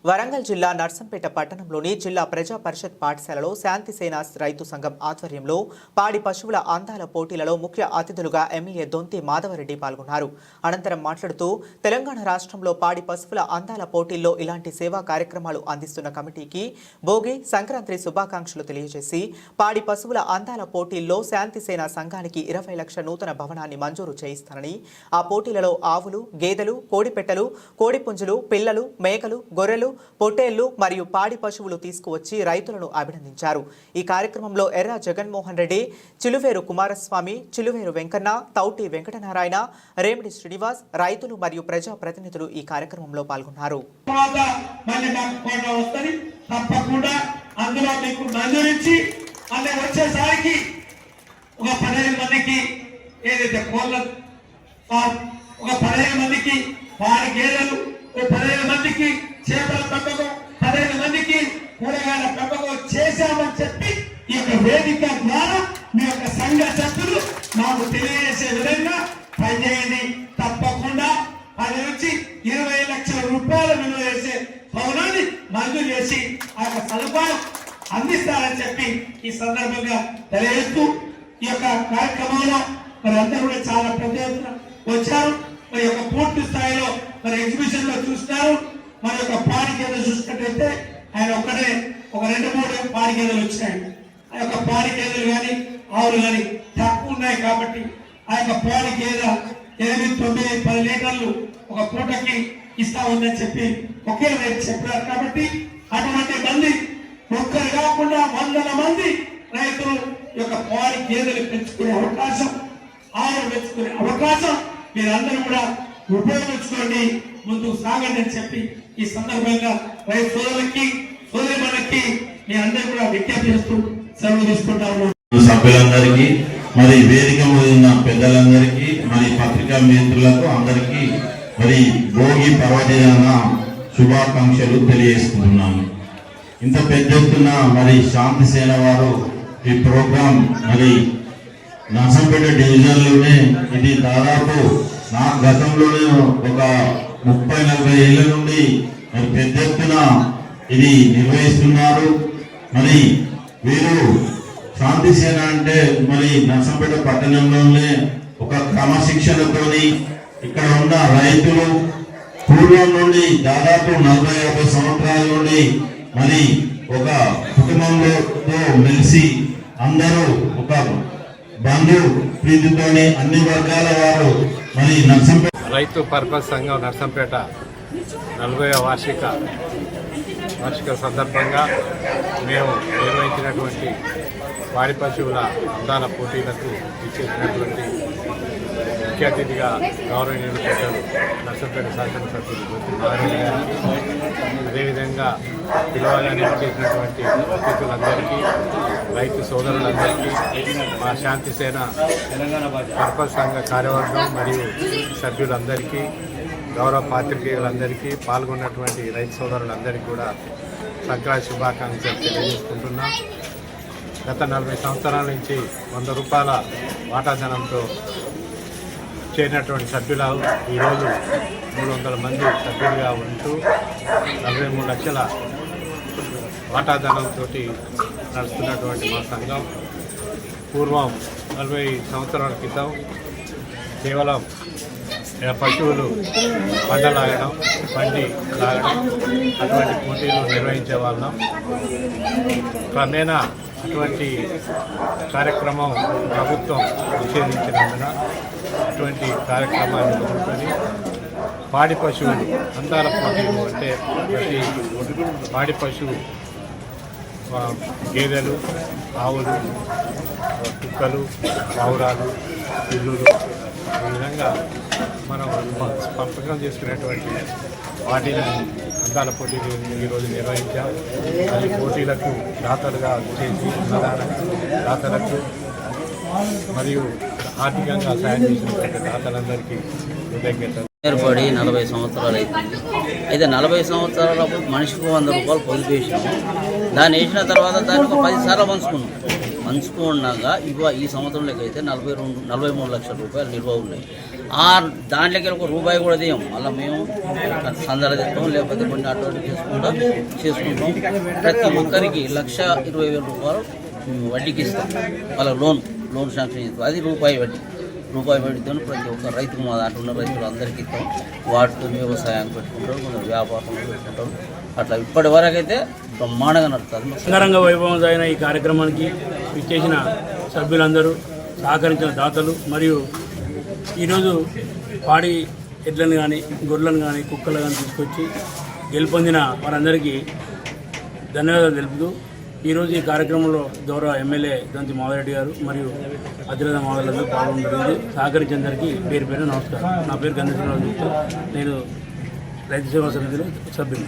వరంగల్ జిల్లా నర్సంపేట పట్టణంలోని జిల్లా ప్రజా పరిషత్ పాఠశాలలో శాంతిసేన రైతు సంఘం ఆధ్వర్యంలో పాడి పశువుల అందాల పోటీలలో ముఖ్య అతిథులుగా ఎమ్మెల్యే దొంతి మాధవరెడ్డి పాల్గొన్నారు. అనంతరం మాట్లాడుతూ తెలంగాణ రాష్ట్రంలో పాడి పశువుల అందాల పోటీల్లో ఇలాంటి సేవా కార్యక్రమాలు అందిస్తున్న కమిటీకి భోగి సంక్రాంతి శుభాకాంక్షలు తెలియజేసి పాడి పశువుల అందాల పోటీల్లో శాంతిసేన సంఘానికి 20 లక్షల నూతన భవనాన్ని మంజూరు చేయిస్తానని, ఆ పోటీలలో ఆవులు, గేదెలు, కోడిపెట్టలు, కోడిపుంజులు, పిల్లలు, మేకలు, గొర్రెలు, పొట్టేళ్లు మరియు పాడి పశువులు తీసుకువచ్చి రైతులను అభినందించారు. ఈ కార్యక్రమంలో ఎర్ర జగన్మోహన్ రెడ్డి, చిలువేరు కుమారస్వామి, చిలువేరు వెంకన్న, తౌటి వెంకటనారాయణ, రేమిడి శ్రీనివాస్, రైతులు మరియు ప్రజా ప్రతినిధులు ఈ కార్యక్రమంలో పాల్గొన్నారు. చేపల పెంపకం 15 మందికి కూరగాయల పెంపకం చేశామని చెప్పి ఈ యొక్క వేదిక ద్వారా మీ యొక్క సంఘ సభ్యులు మాకు తెలియజేసే విధంగా పనిచేయండి. తప్పకుండా 10 నుంచి 20 లక్షల రూపాయలు విలువ చేసే భవనాన్ని మంజూరు చేసి ఆ యొక్క సదుపాయం అందిస్తారని చెప్పి ఈ సందర్భంగా తెలియజేస్తూ ఈ యొక్క కార్యక్రమంలో మరి అందరూ కూడా చాలా పెద్ద ఎత్తున వచ్చారు. మరి యొక్క పూర్తి స్థాయిలో మరి ఎగ్జిబిషన్ లో చూస్తున్నారు. మన యొక్క పాడి గేదెలు చూసినట్టయితే ఆయన ఒక్కడే ఒక 2-3 పాడి గేదెలు వచ్చినాయి. ఆ యొక్క పాడి గేదెలు కానీ ఆవులు కానీ తక్కువ ఉన్నాయి కాబట్టి ఆ యొక్క పాడి గేదె 8, 9, 10 లీటర్లు ఒక పూటకి ఇస్తా ఉందని చెప్పి ఒకే రేటు చెప్పారు. కాబట్టి అటువంటి మంది ఒక్కరు కాకుండా 100 మంది రైతులు యొక్క పాడి గేదెలు పెంచుకునే అవకాశం, ఆవులు పెంచుకునే అవకాశం మీరందరూ కూడా ఉపయోగించుకోండి, ముందుకు సాగండి అని చెప్పి ఈ సందర్భంగా రైతు సోదరులకి, సోదరిమణులకి మీ అందరూ కూడా విజ్ఞప్తి చేస్తూ సెలవు తీసుకుంటాము. సభ్యులందరికీ, మరి వేదిక మీద ఉన్న పెద్దలందరికీ, మరి పత్రికా మిత్రులకు అందరికీ మరి భోగి పర్వదిన శుభాకాంక్షలు తెలియజేసుకుంటున్నాను. ఇంత పెద్ద ఎత్తున మరి శాంతి సేన వారు ఈ ప్రోగ్రాం మరి నర్సంపేట డివిజన్లోనే ఇది దాదాపు నా గతంలోనే ఒక 30-40 ఏళ్ల నుండి మరి పెద్ద ఎత్తున ఇది నిర్వహిస్తున్నారు. మరి వీరు శాంతి సేన అంటే మరి నర్సంపేట పట్టణంలోనే ఒక క్రమశిక్షణతోని ఇక్కడ ఉన్న రైతులు పూర్వం నుండి దాదాపు 40-50 సంవత్సరాల నుండి మరి ఒక కుటుంబంలో మెలిసి అందరూ ఒక బంధు ప్రీతితోని అన్ని వర్గాల వారు మరి నర్సంపేట రైతు పర్పస్ సంఘం నర్సంపేట 40వ వార్షిక సందర్భంగా మేము నిర్వహించినటువంటి పాడి పశువుల అందాల పోటీలకు ఇచ్చేసినటువంటి ముఖ్య అతిథిగా గౌరవనీయులు పెద్దలు నర్సంపేట శాసనసభ్యులు అదేవిధంగా పిలవగానే చేసినటువంటి అతిథులందరికీ, రైతు సోదరులందరికీ, మా శాంతి సేన పర్పస్ సంఘ కార్యవర్గం మరియు సభ్యులందరికీ, గౌరవ పాత్రికేయులందరికీ, పాల్గొన్నటువంటి రైతు సోదరులందరికీ కూడా సంక్రాంతి శుభాకాంక్షలు తెలియజేసుకుంటున్నాం. గత 40 సంవత్సరాల నుంచి 100 రూపాయల వాటాధనంతో చేరినటువంటి సభ్యులు ఈరోజు 300 మంది సభ్యులుగా ఉంటూ 43 లక్షల వాటాధనంతో నడుస్తున్నటువంటి మా సంఘం పూర్వం 40 సంవత్సరాల క్రితం కేవలం పశువులు పంట లాగడం, బండి లాగడం అటువంటి పోటీలు నిర్వహించే వాళ్ళం. క్రమేణా అటువంటి కార్యక్రమం ప్రభుత్వం నిషేధించినందున అటువంటి కార్యక్రమాన్ని ఎదుర్కొని పాడి పశువులు అందాల పోటీలు అంటే ప్రతి పాడి పశువు గేదెలు, ఆవులు, కుక్కలు, పావురాలు, పిల్లులు ఈ విధంగా మనం పంపకం చేసుకునేటువంటి వాటిని అందాల పోటీలు ఈరోజు నిర్వహించాం. ఈ పోటీలకు దాతలుగా చేసి దాతలకు మరియు ఆర్థికంగా సాయం చేసినటువంటి దాతలందరికీ కృతజ్ఞతలు. ఏర్పడి 40 సంవత్సరాలు అవుతుంది. అయితే 40 సంవత్సరాలప్పుడు మనిషికి 100 రూపాయలు పొదుపు వేసినాము. దాన్ని వేసిన తర్వాత దాన్ని ఒక 10 సార్లు పంచుకున్నాం. మంచుతూ ఉండగా ఈ సంవత్సరంలోకైతే 43 లక్షల రూపాయలు నిల్వ ఉన్నాయి. దాంట్లోకి ఒక రూపాయి కూడా తీయం. మళ్ళీ మేము సందడ తెస్తాం, లేకపోతే కొన్ని అటువంటి చేసుకుంటాం. ప్రతి ఒక్కరికి 1,20,000 రూపాయలు వడ్డీకి ఇస్తాం. వాళ్ళ లోన్ శాంక్షన్ చేస్తాం. అది రూపాయి వడ్డీతో ప్రతి ఒక్క రైతుకు, మా దాంట్లో ఉన్న రైతులు అందరికీ ఇస్తాం. వాటితో వ్యవసాయాన్ని పెట్టుకుంటారు, కొందరు వ్యాపారం పెట్టుకుంటారు. అట్లా ఇప్పటి వరకు అయితే బ్రహ్మాండంగా నడుస్తుంది. అంగరంగ వైభవం అయిన ఈ కార్యక్రమానికి ఇచ్చేసిన సభ్యులందరూ, సహకరించిన దాతలు, మరియు ఈరోజు పాడి ఎడ్లను కానీ, గొర్రెలను కానీ, కుక్కలు కానీ తీసుకొచ్చి గెలుపొందిన వారందరికీ ధన్యవాదాలు తెలుపుతూ, ఈరోజు ఈ కార్యక్రమంలో గౌరవ ఎమ్మెల్యే దొంతి మాధవరెడ్డి గారు మరియు అతిరథ మాధవులందరూ పాల్గొనడం సహకరించేందరికీ పేరు నమస్కారం. నా పేరు గంధ శ్రీనివాస్, నేను రైతు సేవా సమితిలో సభ్యులు.